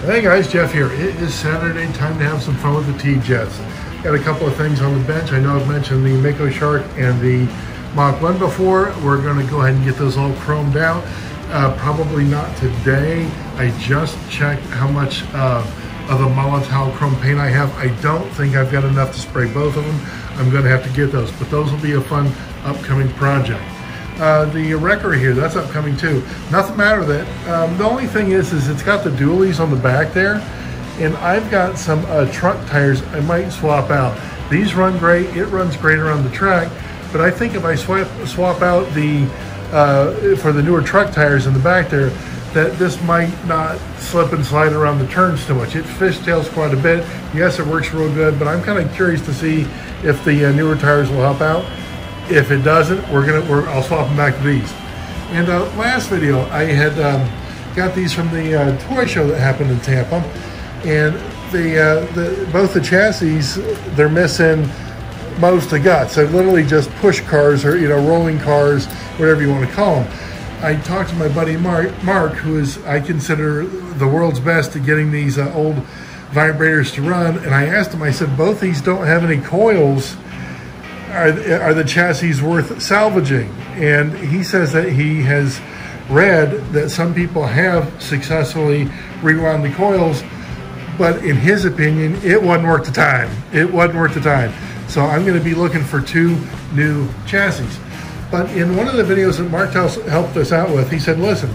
Hey guys, Jeff here. It is Saturday, time to have some fun with the T-Jets. Got a couple of things on the bench. I know I've mentioned the Mako Shark and the Mach 1 before. We're going to go ahead and get those all chromed out. Probably not today. I just checked how much of the Molotov chrome paint I have. I don't think I've got enough to spray both of them. I'm going to have to get those, but those will be a fun upcoming project. The wrecker here, that's upcoming too. Nothing matter with it. The only thing is it's got the dualies on the back there, and I've got some truck tires I might swap out. These run great, it runs great around the track, but I think if I swap out the for the newer truck tires in the back there, that this might not slip and slide around the turns too much. It fishtails quite a bit. Yes, it works real good, but I'm kind of curious to see if the newer tires will help out. If it doesn't, I'll swap them back to these. And last video, I had got these from the toy show that happened in Tampa, and both the chassis, they're missing most of the guts. They're literally just push cars or rolling cars, whatever you want to call them. I talked to my buddy Mark, who is I consider the world's best at getting these old vibrators to run, and I asked him. I said, both these don't have any coils. Are the chassis worth salvaging? And he says that he has read that some people have successfully rewound the coils, but in his opinion, it wasn't worth the time. It wasn't worth the time. So I'm going to be looking for 2 new chassis. But in one of the videos that Mark helped us out with, he said, listen,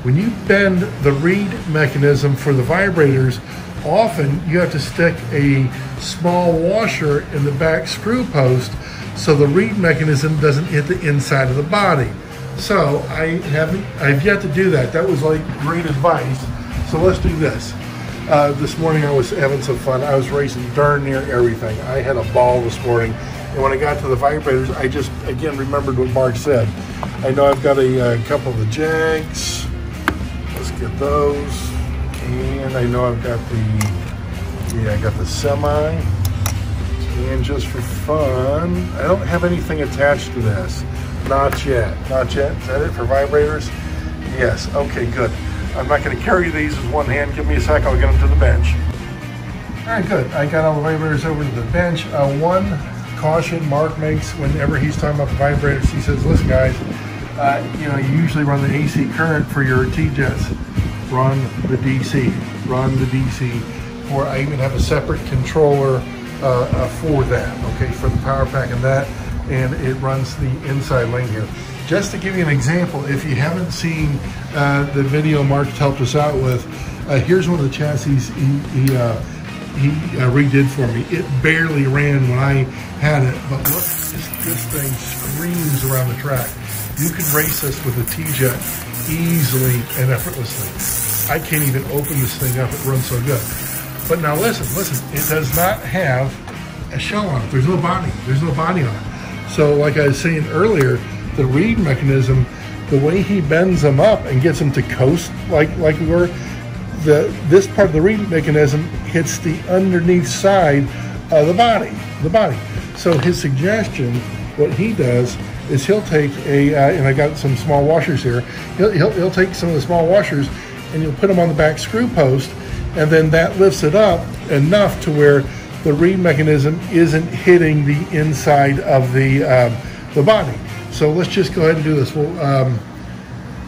when you bend the reed mechanism for the vibrators, often you have to stick a small washer in the back screw post so the reed mechanism doesn't hit the inside of the body. So I've yet to do that. That was like great advice. So let's do this. This morning I was having some fun. I was racing darn near everything. I had a ball this morning. And when I got to the vibrators, I just, again, remembered what Mark said. I know I've got a couple of the Jags. Let's get those. And I know I've got I got the Semi. And just for fun, I don't have anything attached to this. Not yet. Not yet. Is that it for vibrators? Yes. Okay, good. I'm not going to carry these with one hand. Give me a sec. I'll get them to the bench. All right, good. I got all the vibrators over to the bench. One caution Mark makes whenever he's talking about the vibrators, he says, listen guys, you usually run the AC current for your T-Jets. Run the DC. Run the DC. Or I even have a separate controller for that, okay, for the power pack and that, and it runs the inside lane here. Just to give you an example, if you haven't seen the video Mark helped us out with, here's one of the chassis he redid for me. It barely ran when I had it, but look, this thing screams around the track. You can race this with a T-Jet easily and effortlessly. I can't even open this thing up, it runs so good. But now listen, it does not have a shell on it. There's no body on it. So like I was saying earlier, the reed mechanism, the way he bends them up and gets them to coast like we were, this part of the reed mechanism hits the underneath side of the body. So his suggestion, what he does is he'll take and I got some small washers here, he'll take some of the small washers and he'll put them on the back screw post, and then that lifts it up enough to where the reed mechanism isn't hitting the inside of the body. So let's just go ahead and do this. Well,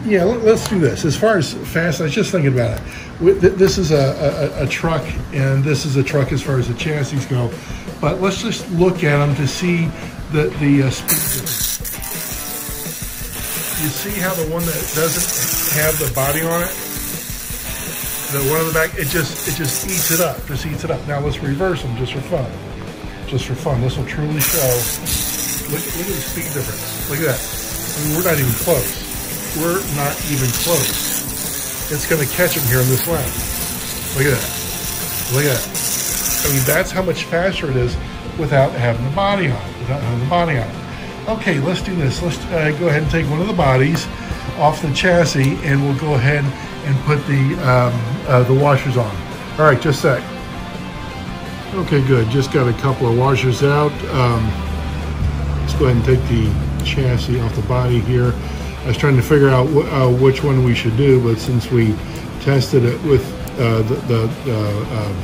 yeah, let's do this. As far as fast, I was just thinking about it. This is a truck, and this is a truck as far as the chassis go. But let's just look at them to see the speed difference. You see how the one that doesn't have the body on it, the one on the back, it just eats it up. Just eats it up. Now let's reverse them just for fun. Just for fun. This will truly show. Look at the speed difference. Look at that. I mean, we're not even close. We're not even close. It's going to catch him here in this lap. Look at that. Look at that. I mean, that's how much faster it is without having the body on it. Okay, let's do this. Let's go ahead and take one of the bodies off the chassis, and we'll go ahead and put the washers on. All right, just a sec. Okay, good. Just got a couple of washers out. Let's go ahead and take the chassis off the body here. I was trying to figure out which one we should do, but since we tested it with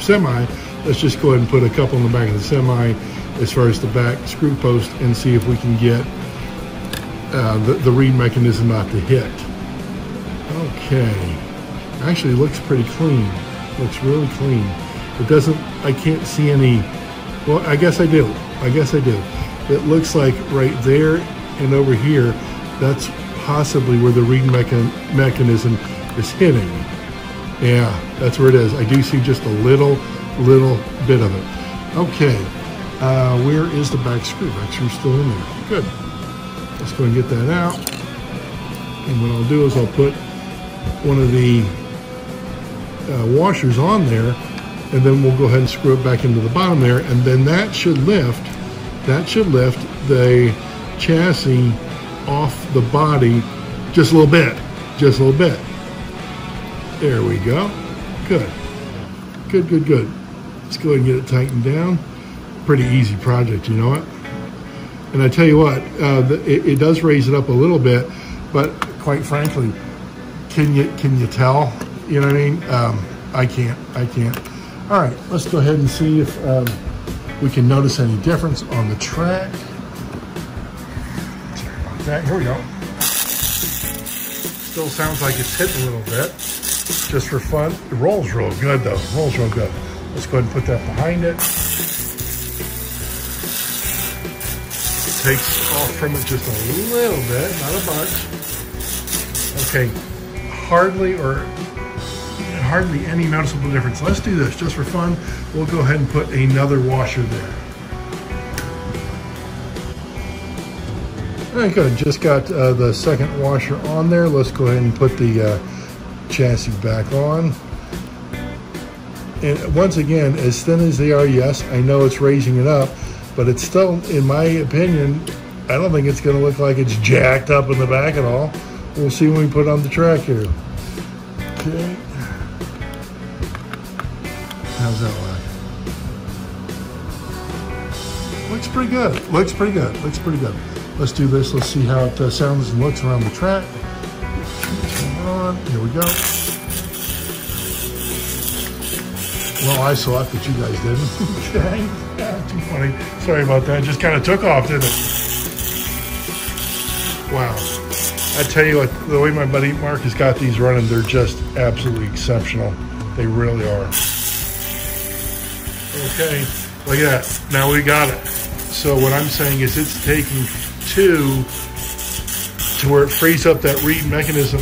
semi, let's just go ahead and put a couple in the back of the semi as far as the back screw post and see if we can get the reed mechanism out to hit. Okay, actually looks pretty clean. Looks really clean. It doesn't, I can't see any, well, I guess I do. It looks like right there and over here, that's possibly where the reed mechanism is hitting. Yeah, that's where it is. I do see just a little bit of it. Okay, where is the back screw? Back screw's still in there. Good. Let's go and get that out. And what I'll do is I'll put one of the washers on there, and then we'll go ahead and screw it back into the bottom there, and then that should lift the chassis off the body just a little bit. There we go. Good. Let's go ahead and get it tightened down. Pretty easy project, you know what? And I tell you what, it does raise it up a little bit, but quite frankly, can you tell? You know what I mean? I can't. All right, let's go ahead and see if we can notice any difference on the track. Sorry about that. Here we go. Still sounds like it's hitting a little bit, just for fun. It rolls real good though. Rolls real good. Let's go ahead and put that behind it. Takes off from it just a little bit, not a bunch. Okay, hardly any noticeable difference. Let's do this just for fun. We'll go ahead and put another washer there. All right, good. Just got the second washer on there. Let's go ahead and put the chassis back on. And once again, as thin as they are, yes, I know it's raising it up, but it's still, in my opinion, I don't think it's going to look like it's jacked up in the back at all. We'll see when we put it on the track here. Okay. How's that look? Looks pretty good. Let's do this. Let's see how it sounds and looks around the track. Turn it on. Here we go. Well, I saw it, but you guys didn't. Okay. Yeah, too funny. Sorry about that. Just kind of took off, didn't it? Wow. I tell you what, the way my buddy Mark has got these running, they're just absolutely exceptional. They really are. Okay, look at that. Now we got it. So what I'm saying is it's taking two to where it frees up that reed mechanism,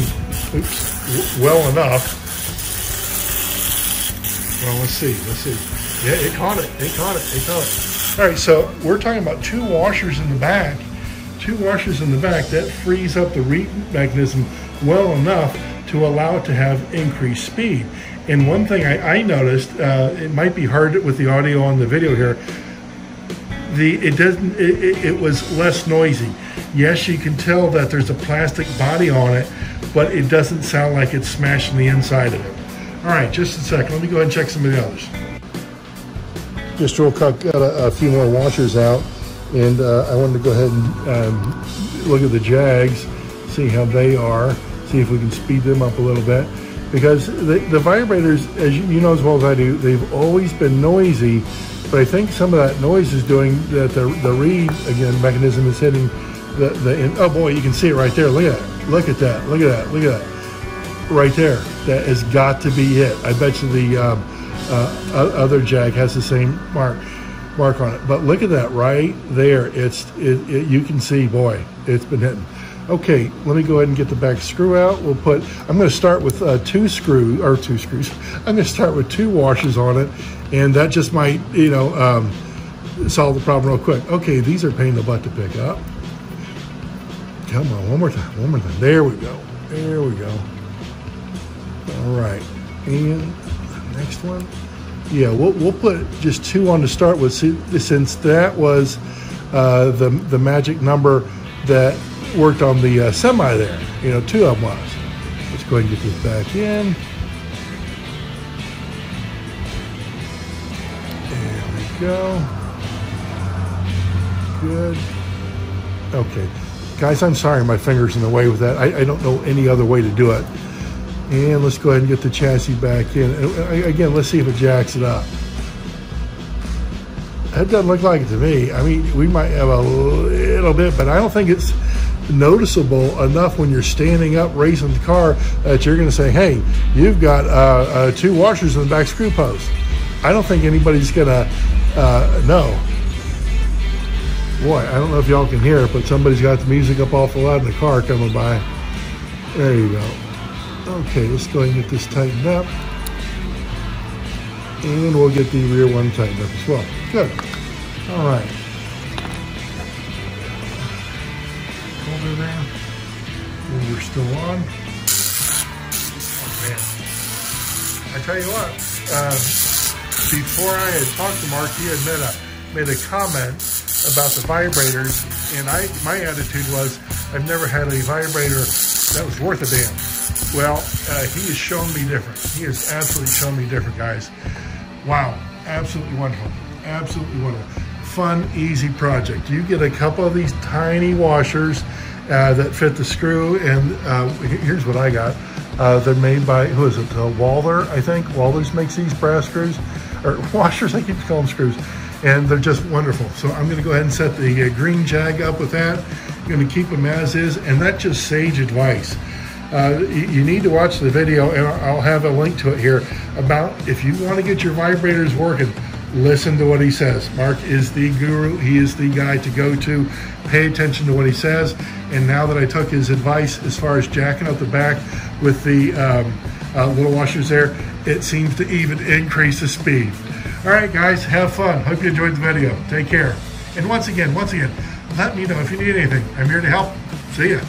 well enough. Well, let's see. Yeah, it caught it. All right, so we're talking about two washers in the back. That frees up the reed mechanism well enough to allow it to have increased speed. And one thing I noticed, it might be hard with the audio on the video here, it was less noisy. Yes, you can tell that there's a plastic body on it, but it doesn't sound like it's smashing the inside of it. All right, just a second. Let me go ahead and check some of the others. Just real quick, got a few more washers out, and I wanted to go ahead and look at the Jags, see how they are, see if we can speed them up a little bit. Because the vibrators, as you know as well as I do, they've always been noisy, but I think some of that noise is doing that the reed, again, mechanism is hitting oh boy, you can see it right there. Look at that. Right there. That has got to be it. I bet you the other Jag has the same mark on it. But look at that right there. You can see, boy, it's been hitting. Okay, let me go ahead and get the back screw out. I'm going to start with two screws. I'm going to start with two washers on it, and that just might, solve the problem real quick. Okay, these are a pain in the butt to pick up. Come on, one more time. There we go. All right, and the next one. Yeah, we'll put just two on to start with, since that was the magic number that worked on the semi there. Two of them was. Let's go ahead and get this back in. There we go. Good. Okay. Guys, I'm sorry my finger's in the way with that. I don't know any other way to do it. And let's go ahead and get the chassis back in. And again, let's see if it jacks it up. That doesn't look like it to me. I mean, we might have a little bit, but I don't think it's noticeable enough when you're standing up racing the car that you're going to say, hey, you've got 2 washers in the back screw post. I don't think anybody's going to know. Boy, I don't know if y'all can hear it, but somebody's got the music up awful loud in the car coming by. There you go. Okay, let's go ahead and get this tightened up. And we'll get the rear one tightened up as well. Good. All right. Hold it there. And we're still on. Oh, man. I tell you what, before I had talked to Mark, he had made a comment about the vibrators, and my attitude was, I've never had a vibrator that was worth a damn. Well, he has shown me different. He has absolutely shown me different, guys. Wow, absolutely wonderful. Absolutely wonderful. Fun, easy project. You get a couple of these tiny washers that fit the screw, and here's what I got. They're made by, who is it, Walther, I think. Walther's makes these brass screws, or washers, I keep calling them screws, and they're just wonderful. So I'm gonna go ahead and set the green Jag up with that. I'm gonna keep them as is, and that's just sage advice. You need to watch the video, and I'll have a link to it here, about if you want to get your vibrators working, listen to what he says. Mark is the guru. He is the guy to go to. Pay attention to what he says. And now that I took his advice as far as jacking up the back with the little washers there, it seems to even increase the speed. All right, guys, have fun. Hope you enjoyed the video. Take care. And once again, let me know if you need anything. I'm here to help. See ya.